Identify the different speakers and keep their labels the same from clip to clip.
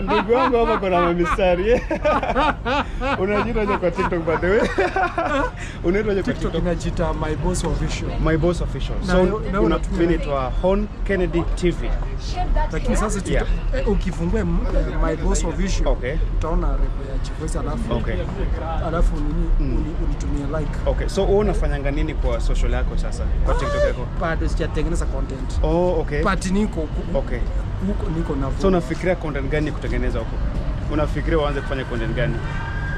Speaker 1: Ndugu wangu hapa kuna mistari. Unajiita kwa TikTok by the way. Unaitwa kwa
Speaker 2: TikTok inajiita My Boss Official.
Speaker 1: My Boss Official. So unaitwa Hon Kennedy TV.
Speaker 2: Lakini sasa ukifungua My Boss Official, utaona rebo ya Chief alafu. Alafu unitumia like.
Speaker 1: Okay. So wewe unafanyanga nini kwa social yako sasa? Kwa TikTok yako?
Speaker 2: Bado sijatengeneza content. But niko huko niko na.
Speaker 1: So unafikiria content gani kutengeneza huko? Unafikiria uanze kufanya content gani?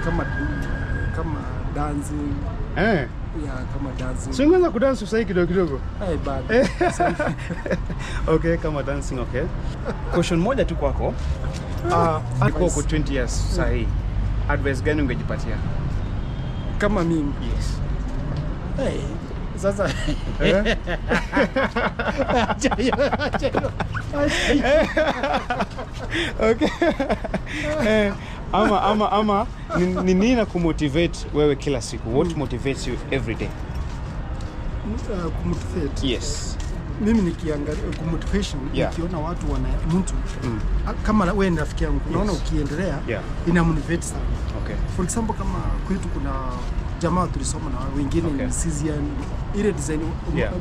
Speaker 2: Kama dancing. Kama dancing.
Speaker 1: So unaanza kudance sasa kidogo?
Speaker 2: Bado.
Speaker 1: Okay, kama dancing, okay. Question moja tu kwako. Uko 20 years sasa hii. Advice gani ungejipatia?
Speaker 2: Kama mimi.
Speaker 1: Yes.
Speaker 2: Sasa
Speaker 1: okay. Ama ni nini na kumotivate wewe kila siku? What motivates you every day?
Speaker 2: Kumotivate.
Speaker 1: Yes.
Speaker 2: Mimi nikiangalia motivation, nikiona watu wana mtu kama wewe ni rafiki yangu, unaona ukiendelea ina motivate sana.
Speaker 1: Okay.
Speaker 2: For example, kama kwetu kuna jamaa tulisoma na wengine ni CZN ile design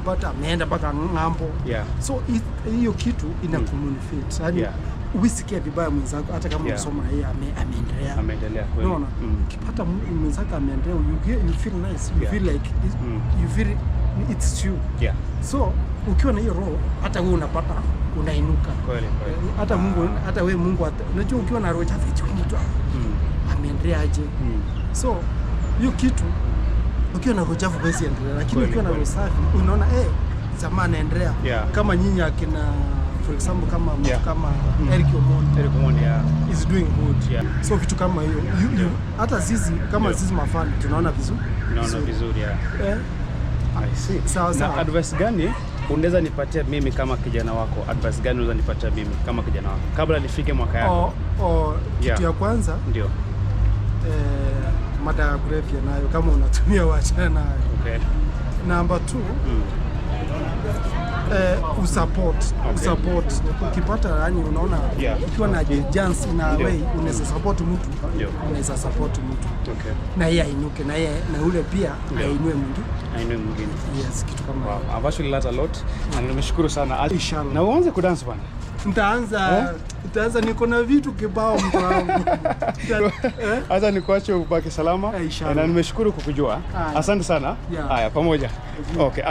Speaker 2: but ameenda mpaka ng'ambo. So hiyo kitu ina communicate. Yaani usikie vibaya mwenzako hata kama unasoma na yeye ameendelea kweli. Unaona? Ukipata mwenzako ameendelea, you feel nice. You feel like you feel it's you. So ukiwa na hiyo roho hata wewe unapata unainuka.
Speaker 1: Kweli.
Speaker 2: Hata Mungu hata wewe Mungu unajua ukiwa na roho chafu mtu ameendelea aje. So hiyo kitu ukiwa na roho chafu basi endelea, lakini ukiwa na roho safi unaona zamani anaendelea. Kama nyinyi akina for example kama Eric Omondi is doing good. So vitu kama hiyo hata sisi kama sisi mafani tunaona vizuri.
Speaker 1: I see. Na advice gani unaweza nipatia mimi kama kijana wako? Advice gani unaweza nipatia mimi kama kijana wako kabla nifike mwaka yako?
Speaker 2: Kitu ya kwanza
Speaker 1: ndio
Speaker 2: madawa ya kulevya nayo kama unatumia wachana nayo. Number 2 usupport. Ukipata yani unaona ukiwa na chance na way unaweza support mtu. Na yeye ainuke na ule pia ainue mwingine. Yes, kitu kama hiyo.
Speaker 1: I've actually learned a lot na nimeshukuru sana.
Speaker 2: Inshallah.
Speaker 1: Na uanze kudance bwana.
Speaker 2: Nitaanza niko na vitu kibao mtu wangu.
Speaker 1: Acha nikuache ubaki salama na nimeshukuru kukujua. Asante sana. Haya pamoja. Okay,